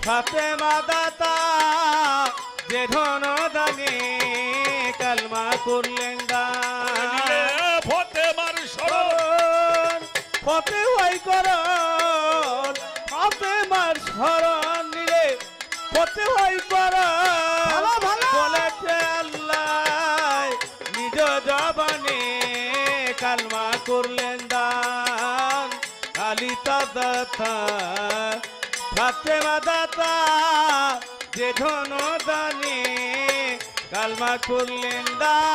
ফাতেমা দাতা যে ধন দানে কালমা করলেন দান ফাতেমার শরণ ফতে হই করণ ফাতেমার শরণ নিলে ফতে হই করণ বলেছে আল্লাহ নিজ জবানে কালমা করলেন দান কালিতা দাতা ফাতেমা দাতা যে ধন দানে কালমা করলেন দান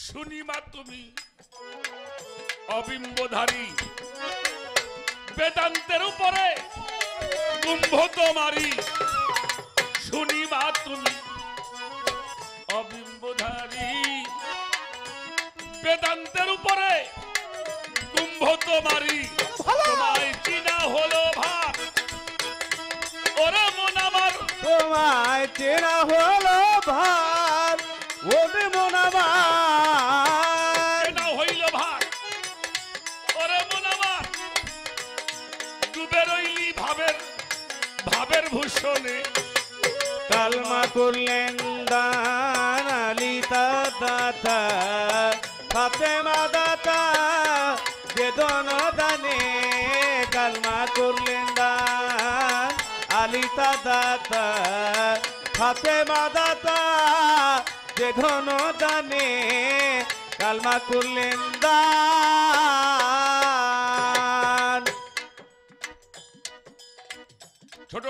শুনি মা তুমি অবিম্বধারী বেদান্তের উপরে কুম্ভ তোমারি শুনি মা তুমি অবিম্বধারী বেদান্তের উপরে কুম্ভ তোমারি তোমায় চিনা হলো ভাব ওরে মন আমার তোমায় চেনা হলো ভার ওরে মন আমার চেনা হইল ভাব ওরে মন আমার ডুবে রইলি ভাবের ভূষণে কালমা করলেন দান আলিতা দাতা ফাতেমা দাতা যে ধন দানে কালমা করলেন দান আলিতা দাতা ফাতেমা দাতা যে ধন দানে কালমা করলেন দান ছোট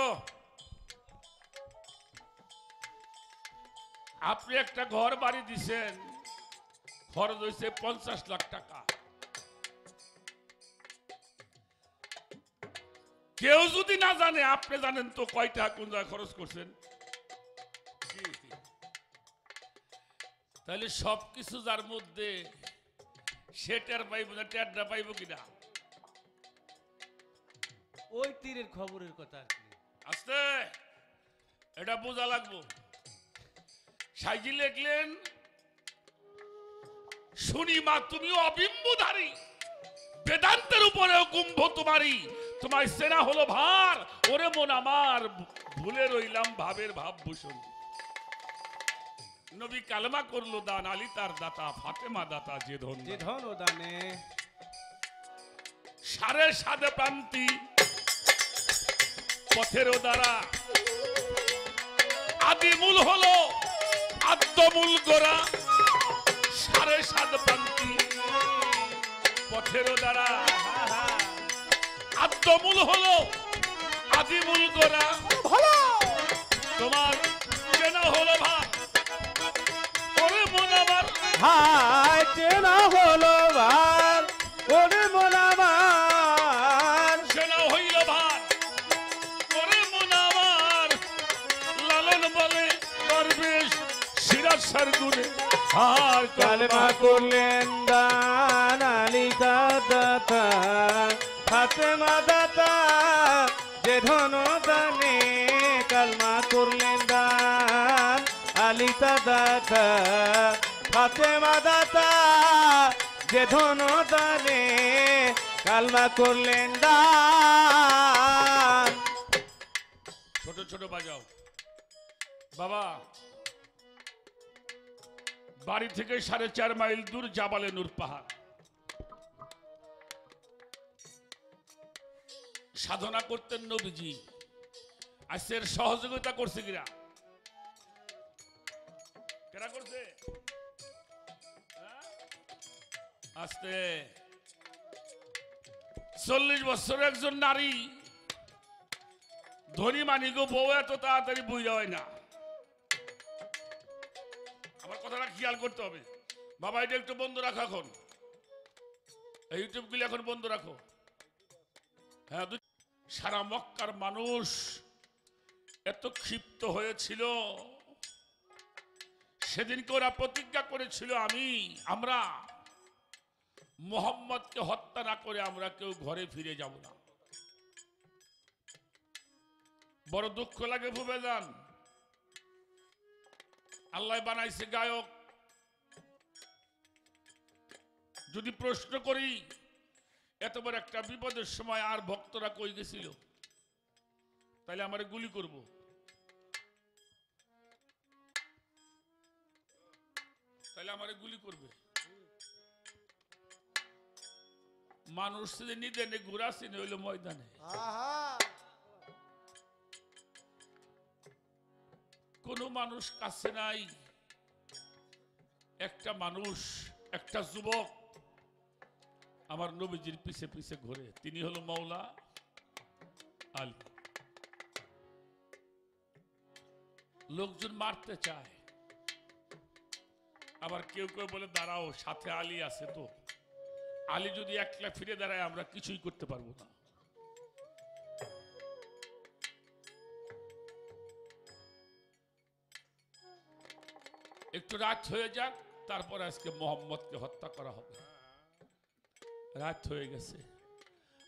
আপনি একটা ঘর বাড়ি দিছেন খরচ হয়েছে 50 লাখ টাকা কেউ যদি না জানে আপনি জানেন তো কয় টাকা কোন জায়গায় খরচ করছেন তাহলে সবকিছু যার মধ্যে সে টের পাইব না টেরটা পাইব কিনা ওই তীরের খবরের কথা আর কি আস্তে এটা বোঝা লাগবো সাইজি লিখলেন শুনি মা তুমি অবিম্বধারী বেদান্তের উপরেও কুম্ভ তোমারই তোমায় সেনা হলো ভার ওরে মন আমার ভুলে রইলাম ভাবের ভাবভূষণ নবী কালমা করলো দান আলী তার দাতা ফাতেমা দাতা যে ধন ও দানে সাড়ে সাদে প্রান্তি পথেরও দ্বারা আদিমূল হলো আদ্যমূল গোড়া সাড়ে সাত প্রান্তি পথেরও দ্বারা আদ্যমূল হলো আদিমূল গোড়া তোমার চেনা হলো ভাব ওরে মন আমার হায় চেনা হলো ভার ওরে মন আমার চেনা হইল ভার ওরে মন আমার লালন বলে দরবেশ সিরাজ সরগুনে আর কালমা করলেন দান আলিতা দাতা ফাতেমা দাতা যে ধন দানে কালমা করলেন দান আলিতা দাতা ফাতেমা দাতা যে ধন দানে কালমা করলেন দান ছোট ছোট বাজাও বাবা বাড়ি থেকে 4.5 মাইল দূর জাবালে নূর পাহাড় সাধনা করতেন নবীজি আজকের সহযোগিতা করছে কিনা কেনা করছে আস্তে 40 বছর একজন নারী ধনী মানিক বউ এত তাড়াতাড়ি বুঝা হয় না আমার কথাটা খেয়াল করতে হবে বাবা এটা একটু বন্ধ রাখো এখন ইউটিউব গুলি এখন বন্ধ রাখো হ্যাঁ সারা মক্কার মানুষ এত ক্ষিপ্ত হয়েছিল সেদিনকে ওরা প্রতিজ্ঞা করেছিল আমরা মোহাম্মদকে হত্যা না করে আমরা কেউ ঘরে ফিরে যাব না বড় দুঃখ লাগে ভুবে যান আল্লাহ বানাইছে গায়ক যদি প্রশ্ন করি এত বড় একটা বিপদের সময় আর ভক্তরা কই গেছিল? তাহলে আমারে গুলি করব। তাহলে আমারে গুলি করবে। মানুষ যে নিদেনে ঘুরাসিনে হইল ময়দানে। কোন মানুষ কাছে নাই। একটা মানুষ, একটা যুবক আমার নবীজির পিছে পিছে ঘুরে, তিনি হলো মৌলা আলী। লোকজন মারতে চায়, আবার কেউ কেউ বলে দাঁড়াও, সাথে আলী আছে তো, আলী যদি একলা ফিরে দাঁড়ায় আমরা কিছুই করতে পারবো না। একটু রাত হয়ে যাক, তারপর আজকে মোহাম্মদকে হত্যা করা হবে। রাত হয়ে গেছে,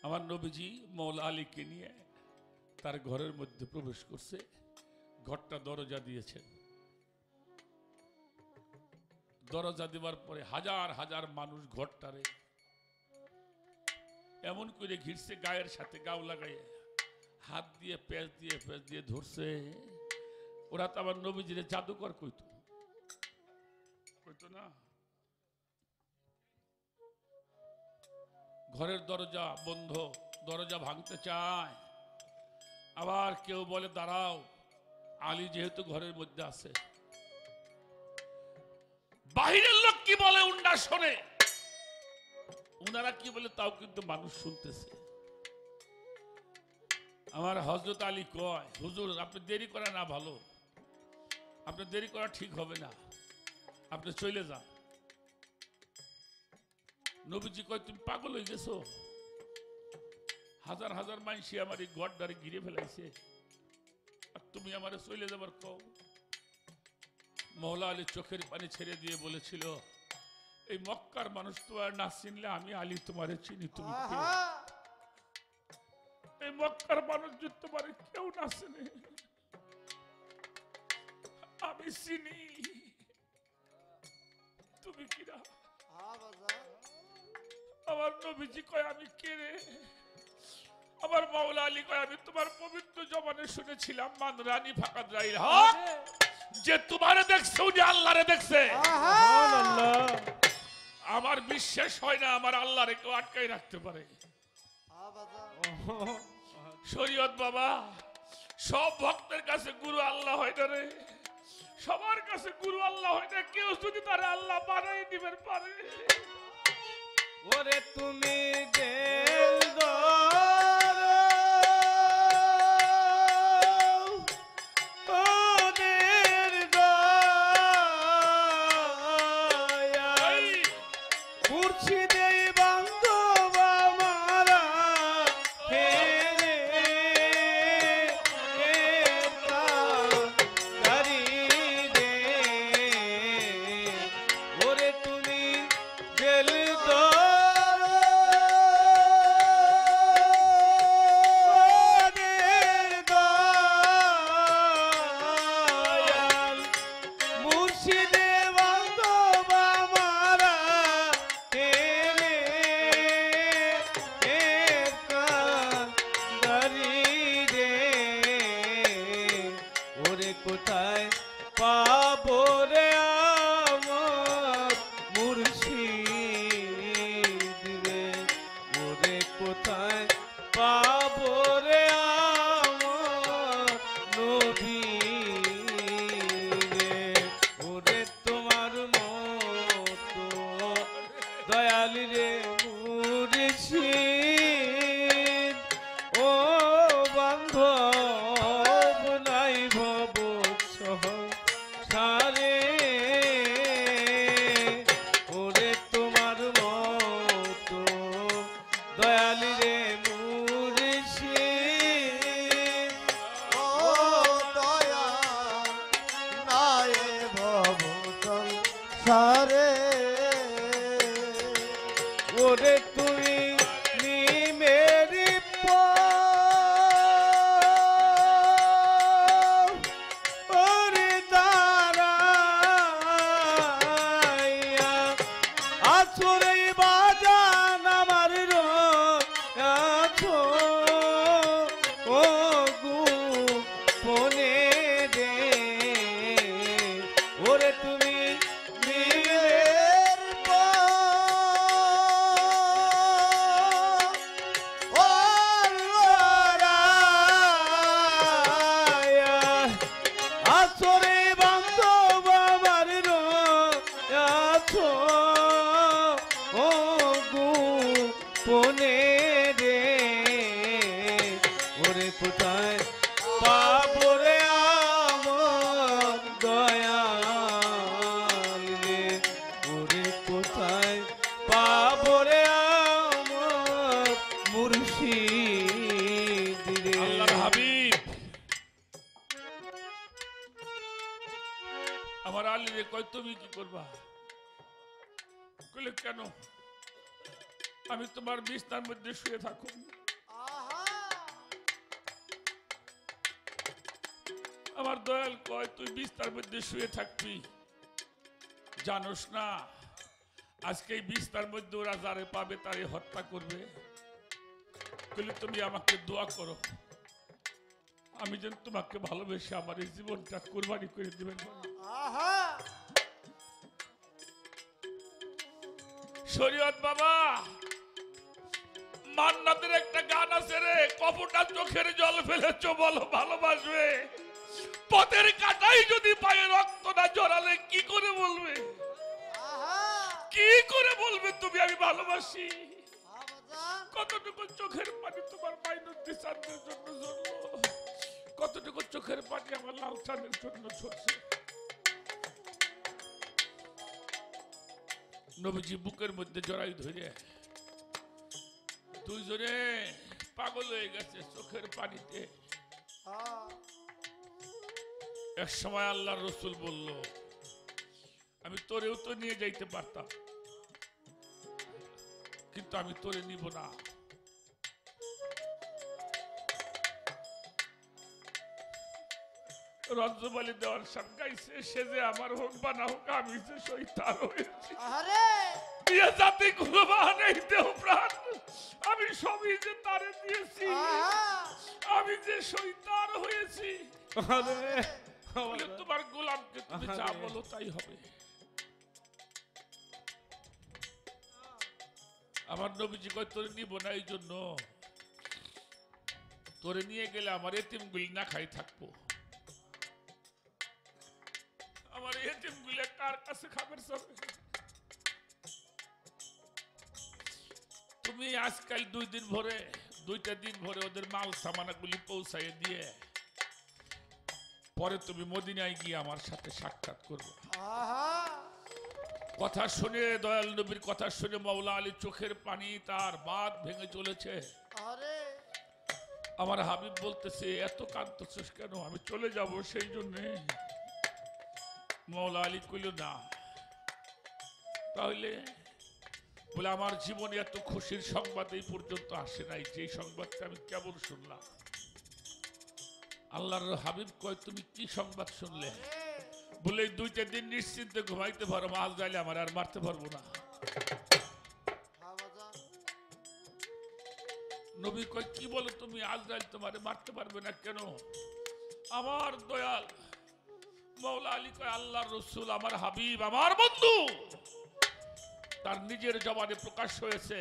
আমার নবীজি মৌলা আলীকে নিয়ে তার ঘরের মধ্যে প্রবেশ করছে। ঘরটা দরজা দিয়েছেন। দরজা দেওয়ার পরে হাজার হাজার মানুষ ঘরটারে এমন করে ঘিরছে, গায়ের সাথে গাও লাগাইয়া, হাত দিয়ে পেঁচ দিয়ে ধরছে। ওরা তো আমার নবীজিরে জাদুকর কইতো না। ঘরের দরজা বন্ধ, দরজা ভাঙতে চায়। আবার কেউ বলে দাঁড়াও, আলী যেহেতু ঘরের মধ্যে আছে। বাহিরের লোক কি বলে উন্ডা শোনে, উনারা কি বলে তাও কিন্তু মানুষ শুনতেছে। আমার হযরত আলী কয়, হুজুর আপনি দেরি করা না ভালো, আপনি দেরি করা ঠিক হবে না, আপনি চলে যান। নবীজি কয় তুমি পাগল হয়ে গেছো? হাজার হাজার মানুষ আমার এই ঘরটারে ঘিরে ফেলাইছে, আর তুমি আমারে চলে যাবার কও? মৌলা আলী চোখের পানি ছেড়ে দিয়ে বলেছিল, এই মক্কার মানুষ তোমার না চিনলে আমি আলী তোমারে চিনি, তুমি কে? এই মক্কার মানুষ যদি তোমার কেউ না চিনে, আমি চিনি, তুমি কিরা? আমার নবীজি কয় আমি কে রে? আমার মাওলা আলী কয় আমি তোমার পবিত্র জবানে শুনেছিলাম, মান রানী ফাকাত রাইল হক, যে তোমারে দেখছে উনি আল্লাহরে দেখছে। আমার বিশ্বাস হয় না আমার আল্লাহরে কেউ আটকাই রাখতে পারে। শরীয়ত বাবা, সব ভক্তের কাছে গুরু আল্লাহ হয় না রে, সবার কাছে গুরু আল্লাহ হয় না। কেউ যদি তারা আল্লাহ বানাই দিবেন পারে। ওরে তুমি কোথায় পাবো রে আমার মুর্শিদ রে, ওরে কোথায় পাবো রে আমার নবী রে, ওরে তোমার মতো দয়াল রে মুর্শিদ, ও বান্ধব নাই ভব সারে, ওরে তোমার মতো দয়াল রে মুর্শিদ, ও দয়া নাই ভব সারে, ওরে তুমি নিমেরি ওরে দাঁড়াইয়া আছরে বাজান আমার কোনে রে ওরে কোথায় পাবো রে আমার দয়াল রে ওরে কোথায় পাবো রে আমার মুর্শিদ রে আল্লাহর হাবিব আমার আলী রে কয় তুমি কি করবা? কইলে কেন? আমি তোমার বিছনার মধ্যে শুয়ে থাকো। আমার দয়াল কয় তুই বিছনার মধ্যে শুয়ে থাকবি, জানোস না আজকে এই বিছনার মধ্যে ওরা যারে পাবে তারে হত্যা করবে। কইলে তুমি আমাকে দোয়া করো আমি যেন তোমাকে ভালোবেসে আমার এই জীবনটা কুরবানি করে দিবেন। শরীয়ত বাবা মান্নাতের একটা গান আছে রে, কপটা চোখের জল ফেলেছ বলো ভালোবাসবে, পথের কাটাই যদি পায়ে রক্ত না জড়ালে কি করে বলবে, কি করে বলবে তুমি আমি ভালোবাসি? কতটুকু চোখের পানি তোমার মাইনুদ্দিন চাঁদের জন্য ঝরলো, কতটুকু চোখের পানি আমার লাল চাঁদের জন্য ঝরছে। নবীজি বুকের মধ্যে জড়াই ধরে দুইজনে পাগল হয়ে গেছে চোখের পানিতে। এক সময় আল্লাহর রাসূল বলল আমি তোরেও তো নিয়ে যাইতে পারতাম, কিন্তু আমি তোরে নিব না। রজ্জবালি দেওয়ার সাপ গাইছে সে যে আমার হোক বা না হোক আমি যে শয়তান হয়েছি, দিয়ে জাতি কুরবান এই দেহ প্রাণ আমি সবই যে তারে দিয়েছি, আমি যে শয়তান হয়েছি। তোমার গোলামকে তুমি যা বলো তাই হবে। আমার নবীজি কয় তোরে নিব না, এই জন্য তোরে নিয়ে গেলে আমার এতিমগুলি না খাই থাকবো। আমার এতিমগুলি কার কাছে খাবার চাবে? তুমি আজকাল দুইটা দিন ভরে ওদের মাল সামানাগুলি পৌঁছাইয়ে দিয়ে পরে তুমি মদিনায় গিয়ে আমার সাথে সাক্ষাৎ করবে। কথা শুনে দয়াল নবীর কথা শুনে মাওলা আলী চোখের পানি তার বাঁধ ভেঙে চলেছে। আমার হাবিব বলতেছে এত কাঁদতেছিস কেন? আমি চলে যাব সেই জন্যে। মাওলা আলী কইল না, তাহলে বলে আমার জীবনে এত খুশির সংবাদ এই পর্যন্ত আসে নাই, যে সংবাদটা আমি কেবল শুনলাম। আল্লাহর হাবিব কয় তুমি কি সংবাদ শুনলে? বলে দুইটা দিন নিশ্চিন্তে ঘুমাইতে পারো, মাল যাইলে আমার আর মারতে পারবো না। নবী কয় কি বলো তুমি? আজরাইল তোমারে মারতে পারবে না কেন? আমার দয়াল মাওলা আলী কয় আল্লাহর রাসূল আমার হাবিব আমার বন্ধু তার নিজের জবানে প্রকাশ হয়েছে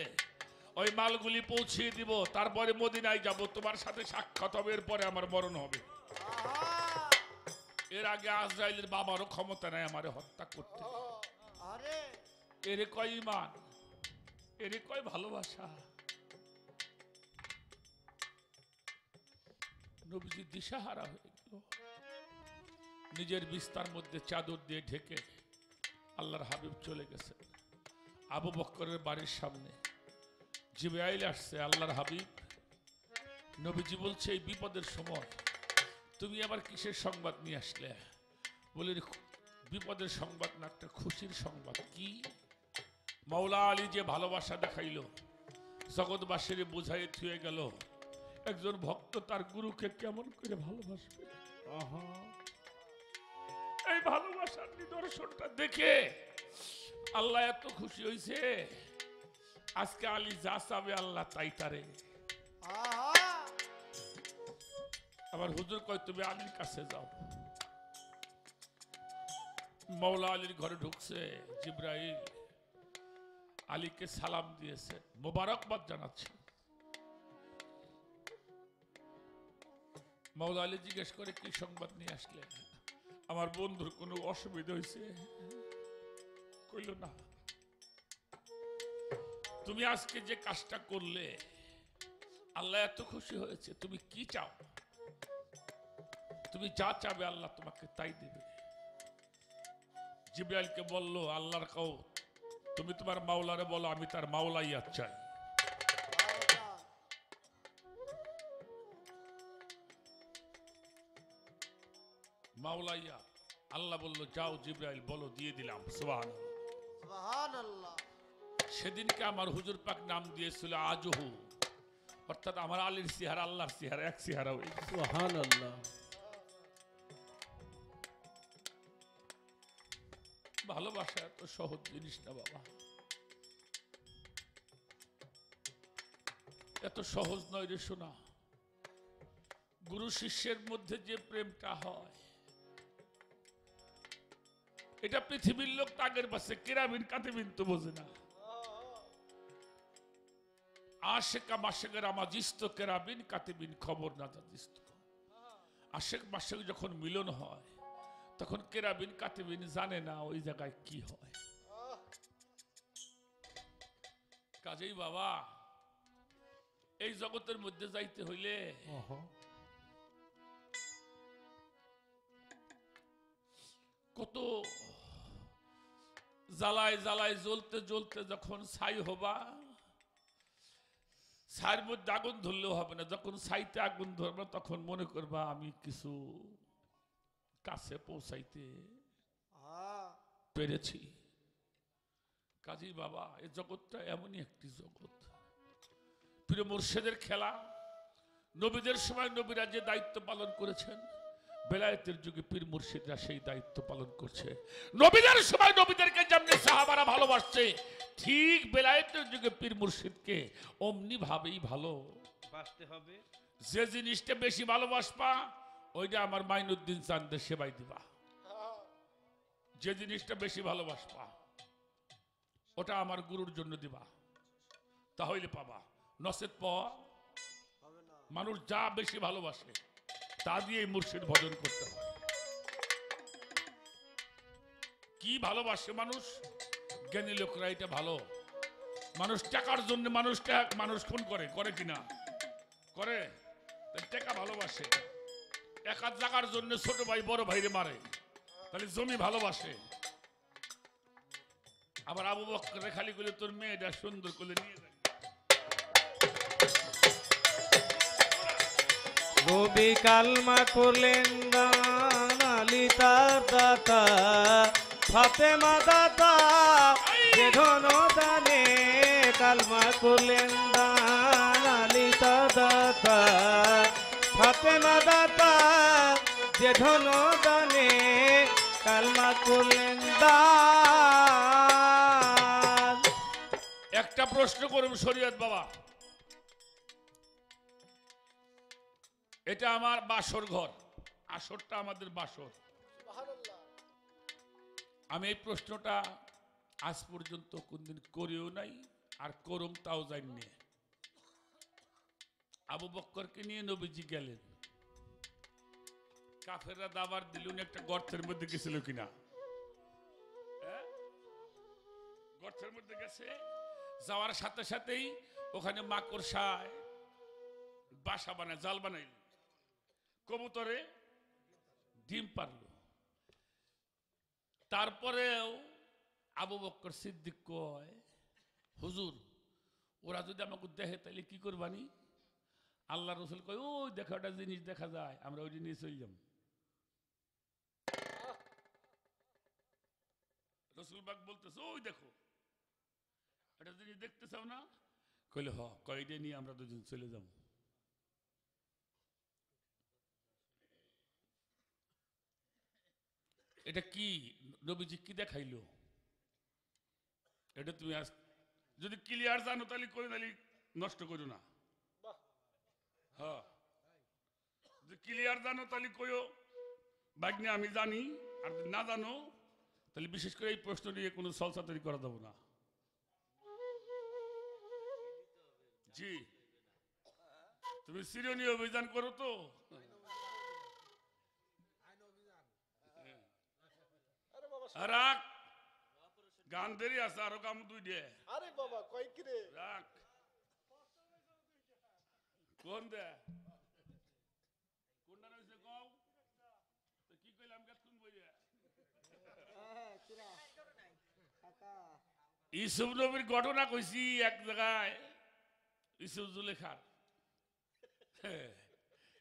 ওই মালগুলি পৌঁছিয়ে দিব, তারপরে মদিনায় যাব, তোমার সাথে সাক্ষাৎ হবে, এরপরে আমার মরণ হবে। এর আগে আজরাইলের বাবারও ক্ষমতা নাই আমারে হত্যা করতে। এরে কয় ঈমান, এরে কয় ভালোবাসা। নবীজি দিশাহারা হয়ে গেল, নিজের বিস্তার মধ্যে চাদর দিয়ে ঢেকে আল্লাহর হাবিব চলে গেছে। আবু বকরের বাড়ির সামনে জিবরাইল আসছে। আল্লাহর হাবিব নবীজি বলছে এই বিপদের সময় তুমি আবার কিসের সংবাদ নিয়ে আসলে? বলে বিপদের সংবাদ না, একটা খুশির সংবাদ। কি? মাওলা আলী যে ভালোবাসা দেখাইল, জগৎবাসীর বোঝাই থুয়ে গেল একজন ভক্ত তার গুরুকে কেমন করে ভালোবাসবে। এই ভালোবাসার নিদর্শনটা দেখে আল্লাহ এত খুশি হয়েছে, আজকে আলী যা চাবে আল্লাহ তাই তারে। আবার হুজুর কয় তুমি আলীর কাছে যাও। মাওলা আলীর ঘরে ঢুকছে জিবরাইল, আলীকে সালাম দিয়েছে, মোবারকবাদ জানাচ্ছে। মাওলা আলী জিজ্ঞেস করে কি সংবাদ নিয়ে আসলে? আমার বন্ধুর কোনো অসুবিধা হয়েছে? কইল না। তুমি আজকে যে কাজটা করলে আল্লাহ এত খুশি হয়েছে। তুমি কি চাও? তুমি যা চাবে আল্লাহ তোমাকে তাই দেবে। জিবরাইলকে বলল, আল্লাহর কও তুমি তোমার মাওলারে বলো আমি তার মাওলাইয়া চাই। মাওলাইয়া। আল্লাহ বলল যাও জিবরাইল বলো, দিয়ে দিলাম। সুবহানাল্লাহ। সুবহানাল্লাহ। সেদিনকে আমার হুজুর পাক নাম দিয়েছিল আজহু, অর্থাৎ আমার আলীর চেহারা আল্লাহর চেহারা এক চেহারা হয়ে গেছে। সুবহানাল্লাহ। ভালোবাসা এত সহজ জিনিস না বাবা, এত সহজ নয় রে শোনা। গুরু শিষ্যের মধ্যে যে প্রেমটা হয় এটা পৃথিবীর লোক তাগের পাশে কেরাবিন কাতিবিন তো বোঝে না। আশেকা মাশেকের আমাজিস্ত কেরাবিন কাতিবিন খবর না জানিস্ত। আশেক মাশেক যখন মিলন হয় তখন কেরাবিন কাতিবিন জানে না ওই জায়গায় কি হয়। কাজেই বাবা এই জগতের মধ্যে যাইতে হইলে কত জ্বালায় জ্বালায় জ্বলতে জ্বলতে যখন ছাই হবা, ছাইয়ের মধ্যে আগুন ধরলেও হবে না। যখন ছাইতে আগুন ধরবে তখন মনে করবা আমি কিছু কাছে পৌঁছাইতে পেরেছি। কাজী বাবা এই জগৎটা এমনই একটি জগৎ। প্রিয় মুর্শিদের খেলা। নবীদের সময় নবীরা যে দায়িত্ব পালন করেছেন, বেলায়েতের যুগে পীর মুর্শিদরা সেই দায়িত্ব পালন করছে। নবীদের সময় নবীদেরকে যেমনি সাহাবারা ভালোবাসছে, ঠিক বেলায়েতের যুগে পীর মুর্শিদকে অমনি ভাবেই ভালোবাসতে হবে। যে জিনিসটা বেশি ভালোবাসবা ওইটা আমার মাইনুদ্দিন চাঁদের সেবাই দিবা। যে জিনিসটা বেশি ভালোবাসবা ওটা আমার গুরুর জন্য দিবা, তাহলে পাবা। নসেত পাওয়া মানুষ যা বেশি ভালোবাসে তা দিয়ে মুর্শিদ ভজন করতে হয়। কি ভালোবাসে মানুষ? জ্ঞানী লোকরা এটা ভালো। মানুষ টাকার জন্য মানুষ খুন করে কিনা? করে। টাকা ভালোবাসে। এক হাত জায়গার জন্য ছোট ভাই বড় ভাইরে মারে, তাহলে জমি ভালোবাসে। আবার আবু বকর খালি করলে তোর মেয়েটা সুন্দর করে নিয়ে যায়। নবী কালমা করলেন দান, আলী তার দাতা, ফাতেমা দাতা যে ধন দানে। কালমা করলেন দান, আলী তার দাতা, ফাতেমা দাতা যে ধন দানে। কালমা করলেন দান। একটা প্রশ্ন করুন শরীয়ত বাবা, এটা আমার বাসর ঘর, আসরটা আমাদের বাসর। আমি এই প্রশ্নটা আজ পর্যন্ত কোনদিন করিও নাই, আর করুম তাও জানি। আবু বক্করকে নিয়ে নবীজি গেলেন, কাফেররা দাবার দিল, একটা গর্তের মধ্যে গেছিল কিনা? গর্তের মধ্যে গেছে, যাওয়ার সাথে সাথেই ওখানে মাকড়সায় বাসা বানায়, জাল বানাইল, কবুতরে ডিম পারল। তারপরেও আবু বকর সিদ্দিক কয়, হুজুর ওরা যদি আমাকে দেখে তাহলে কি করবানি? আল্লাহ রসুল কয়, ওই দেখা একটা জিনিস দেখা যায়, আমরা ওই জিনিস চলে যাব। রসুল বাগ বলতেছে, ওই দেখো একটা জিনিস দেখতে চাও না? কইলে হ, কয়টা নিয়ে আমরা দুজন চলে যাব। এটা কি নবীজি কি দেখাইলো? এটা তুমি আজ যদি ক্লিয়ার জানো তাহলে কই, তাহলে নষ্ট করো না। হ্যাঁ, যদি ক্লিয়ার জানো তাহলে কইও বাগনে আমি জানি, আর যদি না জানো তাহলে বিশেষ করে এই প্রশ্ন নিয়ে কোনো সলসাতারি করা দেবো না। জি, তুমি সিরিয়নি অভিযান করো তো। গান দেরি আছে আরো কাম দুই দিয়ে আরে বাবা কয় কি রে রাখ কোন দে কোনটা রইছে কও তো কি কইলাম গাতুন বইয়া হ্যাঁ কিরা কাকা ইউসুফ নবীর ঘটনা কইছি এক জায়গায় ইউসুফ জুলেখার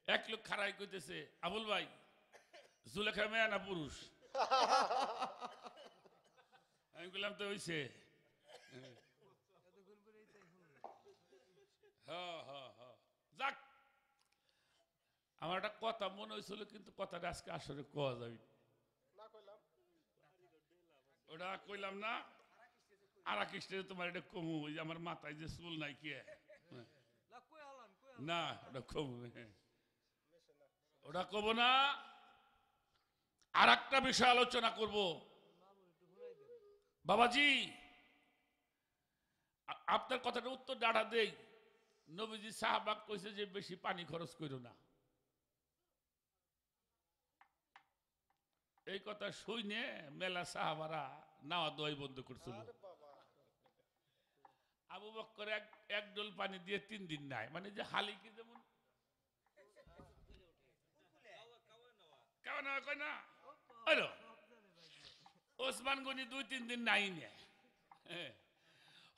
এক লোক খাড়াই কইতেছে আবুল ভাই জুলেখা মেয়া না পুরুষ আমি বললাম তো হইছে যাক আমার একটা কথা মনে হয়েছিল কিন্তু কথাটা আজকে আসলে কোয়া যাবে না কইলাম ওটা কইলাম না আর কৃষ্ণের তোমার এটা কমু ওই যে আমার মাথায় যে চুল নাই কে না ওটা কমু ওটা কব না আর একটা বিষয় আলোচনা করব বাবাজি আপনার কথাটা উত্তর ডাটা দেই নবীজি সাহাবাক কইছে যে বেশি পানি খরচ করো না এই কথা শুনে মেলা সাহাবারা নাওয়া দোয়াই বন্ধ করছিল আবু বক্কর এক ডোল পানি দিয়ে 3 দিন নাই মানে যে হালিকে যেমন কাওয়া নেওয়া কয় না ওসমান গনি 2-3 দিন নাই নে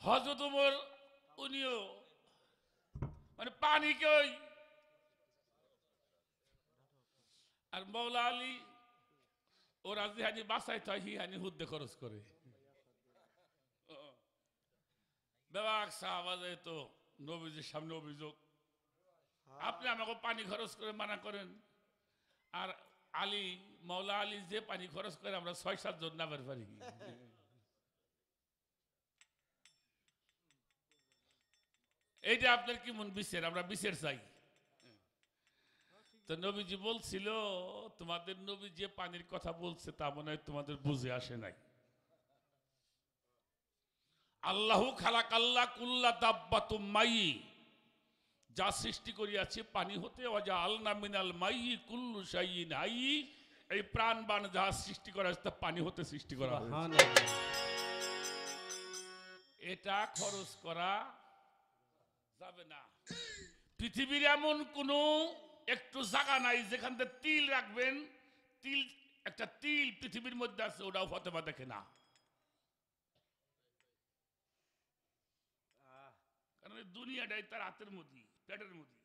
হযরত ওমর উনিও মানে পানি কই আর মওলা আলী ওরা যেহানি বাসায় তাই হিহানি হুদ্দে খরচ করে বেবাক সাহাবাজে তো নবীজির সামনে অভিযোগ আপনি আমাকে পানি খরচ করে মানা করেন আর আলী মওলা আলী যে পানি খরচ করে আমরা 6-7 জন নামের পারি এইটা আপনার কি মন বিচার আমরা বিচার চাই তো নবীজি বলছিল তোমাদের নবী যে পানির কথা বলছে তা মনে হয় তোমাদের বুঝে আসে নাই আল্লাহু খালাকাল্লা কুল্লা দাব্বাতুম মাই যা সৃষ্টি করিয়াছে পানি হতে ওয়াজা আলনা মিনাল মাই কুল্লু শাইইন হাই এই প্রাণবান যা সৃষ্টি করা হয়েছে তা পানি হতে সৃষ্টি করা হয়েছে এটা খরচ করা যাবে না পৃথিবীর এমন কোন একটু জায়গা নাই যেখান থেকে তিল রাখবেন তিল একটা তিল পৃথিবীর মধ্যে আছে ওটাও ফাতেমা দেখে না কারণ এই দুনিয়াটাই তার হাতের মধ্যে পেটের মধ্যে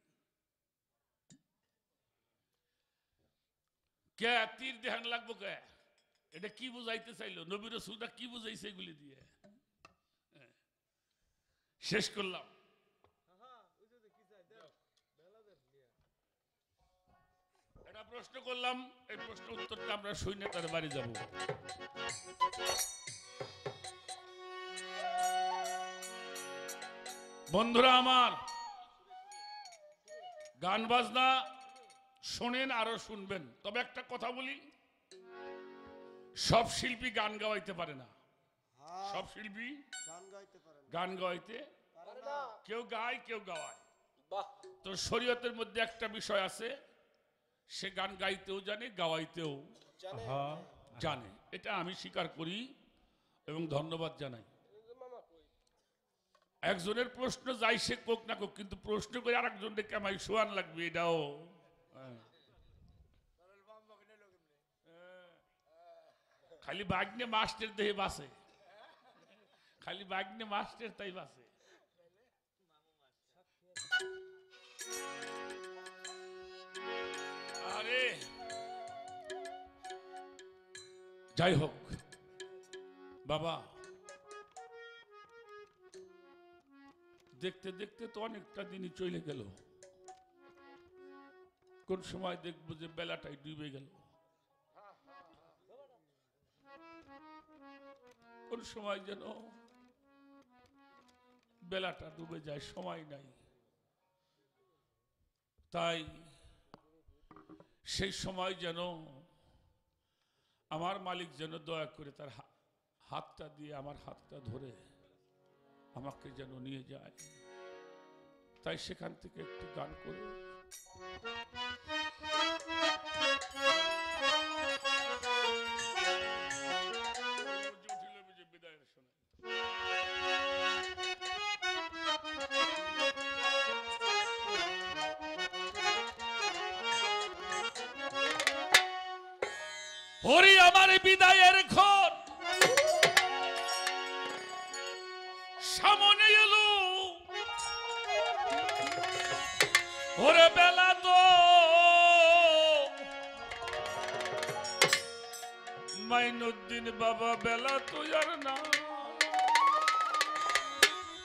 কে তীর দেখান লাগবো কে এটা কি বুঝাইতে চাইলো নবী রাসূলটা কি বুঝাইছে এগুলি দিয়ে শেষ করলাম এটা প্রশ্ন করলাম এই প্রশ্ন উত্তরটা আমরা শুনে তার বাড়ি যাব বন্ধুরা আমার গান বাজনা শোনেন আরো শুনবেন তবে একটা কথা বলি সব শিল্পী গান গাওয়াইতে পারে না সব শিল্পী গান গাইতে পারে না গান গাওয়াইতে পারে না কেউ গায় কেউ গাওয়ায় বাহ তো শরীয়তের মধ্যে একটা বিষয় আছে সে গান গাইতেও জানে গাওয়াইতেও জানে জানে এটা আমি স্বীকার করি এবং ধন্যবাদ জানাই মামা কই একজনের প্রশ্ন যাই সে কোক না কোক কিন্তু প্রশ্ন করে আরেকজনকে কামাই শোয়ান লাগবে এটাও খালি বাগনে মাস্টার দেহে বাসে খালি বাগনে মাস্টার তাই বাসে আরে যাই হোক বাবা দেখতে দেখতে তো অনেকটা দিনই চলে গেল কোন সময় দেখবো যে বেলাটাই ডুবে গেল কোন সময় যেন বেলাটা ডুবে যায় সময় নাই তাই সেই সময় যেন আমার মালিক যেন দয়া করে তার হাতটা দিয়ে আমার হাতটা ধরে আমাকে যেন নিয়ে যায় তাই সেখান থেকে একটু গান করে বিদায়ের ওরে আমার বিদায়ের ক্ষণ সামনে এলো, ওরে বেলা তো মাইনুদ্দিন বাবা বেলা তো আর না,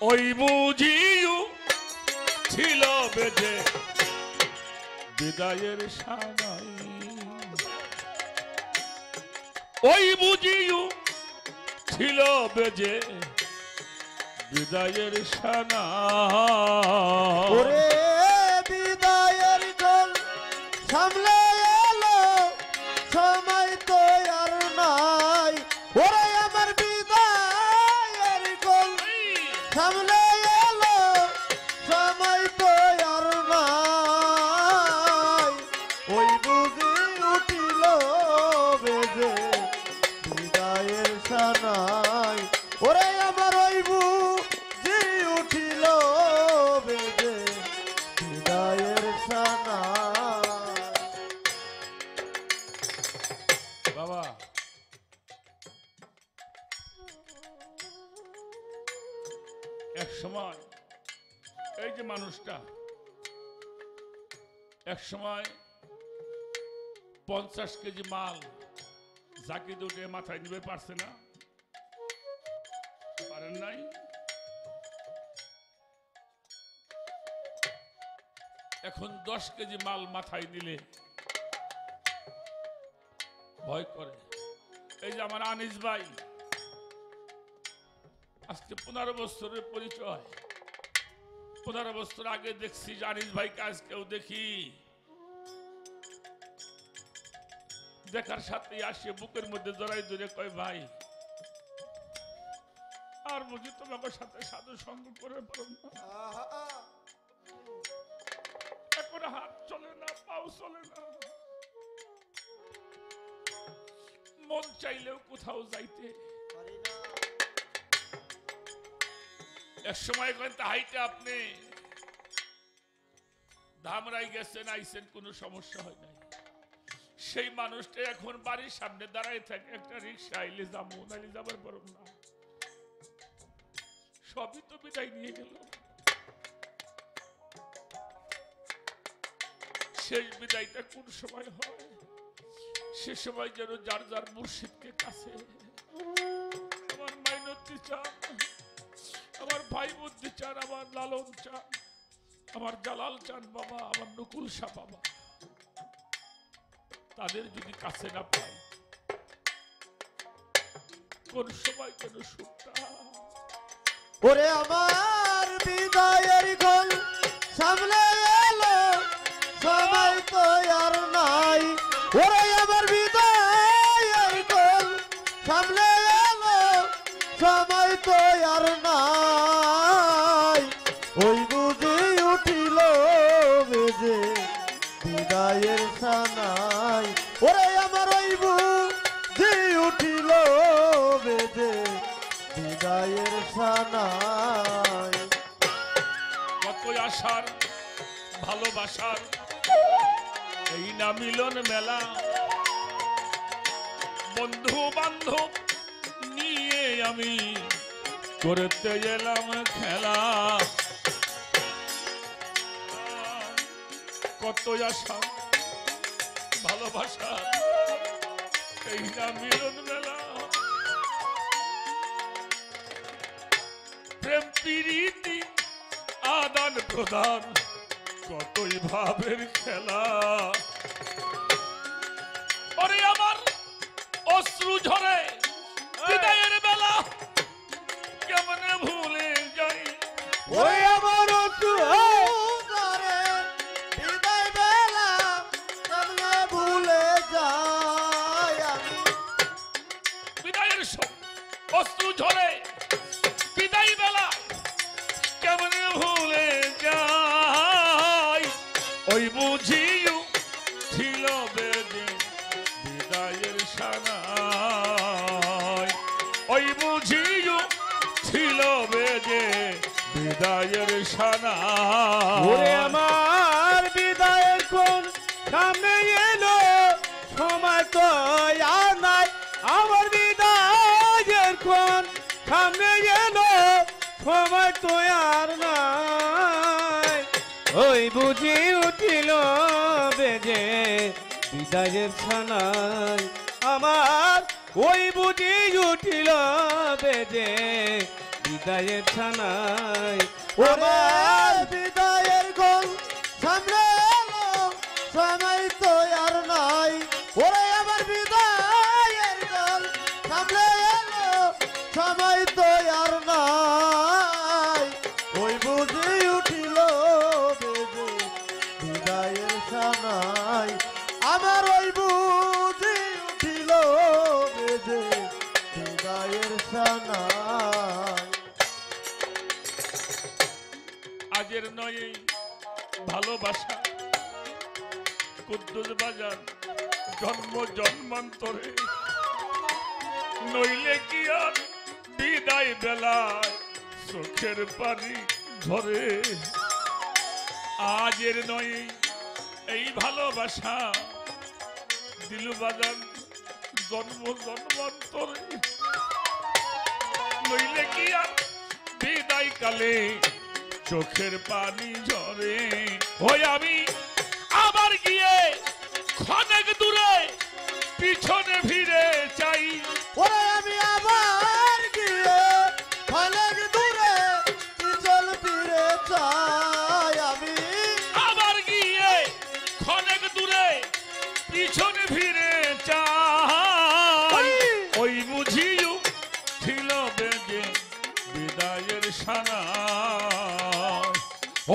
ওই বুঝিও ছিল বেজে বিদায়ের সানাই, ওই বুঝিও ছিল বেজে বিদায়ের সানা। ওরে বিদায়ের গোল সামলে এলো, সময় তো আর নাই। ওরে আমার বিদায়ের গোল সামলে এলো, সময় তো আর নাই। ওই বুঝি উঠিল বেজে বিদায়ের সানাই। ওরে আমার ওই বুঝি উঠিল বেজে বিদায়ের সানাই। বাবা এক সময় এই যে মানুষটা এক সময় 50 কেজি মাল জাকি দুটে মাথায় নিবে পারছে না, পারেন নাই। এখন 10 কেজি মাল মাথায় নিলে ভয় করে। এই যে আমার আনিস ভাই আজকে 15 বছরের পরিচয়, 15 বছর আগে দেখছি যে আনিস ভাইকে আজকেও দেখি, দেখার সাথে আসে বুকের মধ্যে জড়াই ধরে কয় ভাই আর বুঝি তোমাকে সাথে সাধু সঙ্গ করে পারো না, এখন হাত চলে না পাও চলে না, মন চাইলেও কোথাও যাইতে। এক সময় হাইটে আপনি ধামরাই গেছেন আইসেন, কোনো সমস্যা হয় নাই। সেই মানুষটা এখন বাড়ির সামনে দাঁড়ায় থাকে, একটা রিক্সা আইলে যাবো নাইলে যাবার পারব না, সবই তো বিদায় নিয়ে গেল। শেষ বিদায়টা কোন সময় হয়? সে সময় যেন যার যার মুর্শিদকে কাছে, আমার মাইনতি চান, আমার ভাই বুদ্ধি চান, আমার লালন চান, আমার জালাল চান বাবা, আমার নকুল শাহ বাবা, তাদের যদি কাছে না পাই কোন সময় যেন সুখটা। ওরে আমার বিদায়ের গোল সামলে এলো, সময় তো আর নাই। ওরে আমার বিদায়ের গোল সামলে এলো, সময় তো আর নাই। ওই বুঝি উঠিল বেজে বিদায়ের সানাই। ওরে আমার ওই বুঝি উঠিল বেজে বিদায়ের সানাই। কত আশার ভালোবাসার এই না মিলন মেলা, বন্ধু বান্ধব নিয়ে আমি করতে এলাম খেলা। কত আশা ভালোবাসা এই না মিলন মেলা, প্রেম প্রীতি আদান প্রদান কতই ভাবের খেলা। ওরে আমার অশ্রু ঝরে বিদায়ের বেলা কেমনে ভুলে যাই। ওই আমার বিদায় বেলা কেমনে ভুলে যাই আমি। বিদায়ের অশ্রু ঝরে বিদায় বেলা কেমনে ভুলে যাই। ওই বুঝিও ছিল বেদে বিদায়ের সানাই, ওই বুঝিও ছিল বেদে বিদায়ের সানাই। ওরে আমার বিদায়ের কোন সামনে এলো, সময় তো আর সময় তো আর নাই, ওই বুঝি উঠিল বেজে বিদায়ের ছানাই আমার, ওই বুঝি উঠিল বেজে বিদায়ের ছানাই আমার বিদায়ের গোল সামনে এলো, সময় তো আর নাই। ওরে আমার বিদায়ের গোল সামনে এলো, সময় তো আর নাই। ওই বুঝি উঠিল বেজে বিদায়ের সানাই আমার, ওই বুঝি উঠিল বেজে বিদায়ের সানাই। আজের নয় এই ভালোবাসা কুদ্দুস বাজার জন্ম জন্মান্তরে, নইলে কি আর বিদায় বেলায় চোখের পানি ঝরে। আজের নয় এই ভালোবাসা দিলু বাজার জন্ম জন্মান্তরে, নইলে কি আর বিদায় কালে চোখের পানি ঝরে। ওই আমি আবার গিয়ে ক্ষণেক দূরে পিছনে ফিরে চাই, ওরে আমি আবার গিয়ে অনেক দূরে পিছল ফিরে চাই। আমি আবার গিয়ে ক্ষণেক দূরে পিছনে ফিরে চাই। ওই বুঝিও ছিল বেজে বিদায়ের সানা,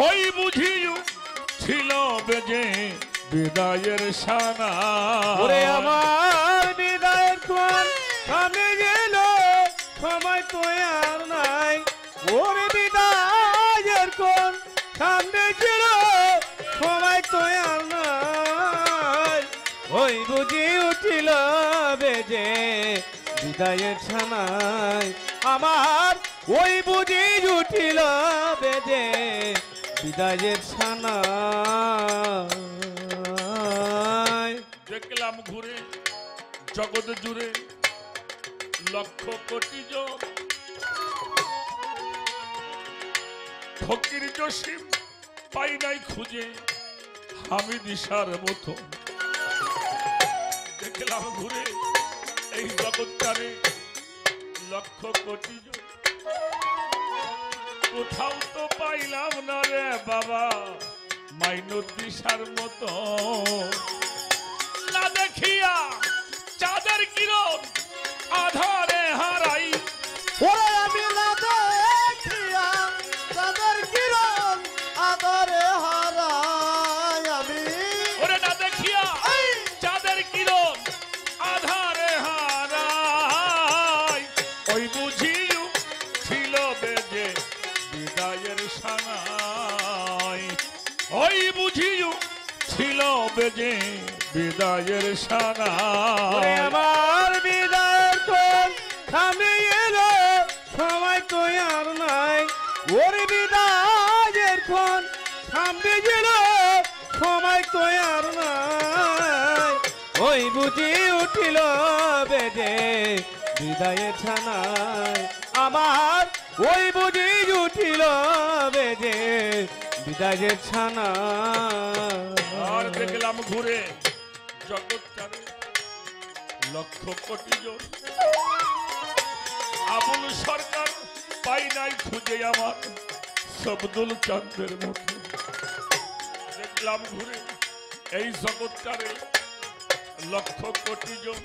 ওই বুঝিও ছিল বেজে বিদায়ের সানা। ওরে আমার বিদায়ের ক্ষণ সামনে গেল, সময় তো আর নাই, ওরে বিদায়ের ক্ষণ সামনে গেল, সময় তো আর নাই, ওই বুঝি উঠিল বেজে বিদায়ের ছানাই আমার, ওই বুঝি উঠিল বেজে বিদায়ের ছানাই। দেখলাম ঘুরে জগৎ জুড়ে লক্ষ কোটি জন, ফকির জসিম পাই নাই খুঁজে আমি দিশার মতো। দেখলাম ঘুরে এই জগৎটারে লক্ষ কোটি জন, কোথাও তো পাইলাম না রে বাবা মাইনুর দিশার মতো। না দেখিয়া চাঁদের কিরণ আধারে হারাই, ওরে আমি না দেখিয়া তাদের কিরণ আদরে হারাই। আমি ওরে না দেখিয়া চাঁদের কিরণ আধারে হারাই, ওই বুঝিও ছিল বেজে বিদায়ের সানাই, ওই বুঝিও ছিল বেজে বিদায়ের ওরে সানাই। আমার বিদায়ের ক্ষণ সামনে এলো, সময় তো আর নাই, ওরে বিদায়ের ক্ষণ সামনে গেল, সময় তো আর নাই, ওই বুঝি উঠিল বেজে বিদায়ের ছানাই আমার, ওই বুঝি উঠিল বেজে বিদায়ের ছানাই। আর দেখলাম ঘুরে জগৎটারে লক্ষ কোটি জন, আবুল সরকার পাই নাই খুঁজে আমার শব্দুল চাঁদের মতো। দেখলাম ঘুরে এই জগৎটারে লক্ষ কোটি জন,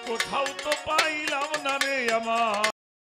কোথাও তো পাইলাম না রে আমার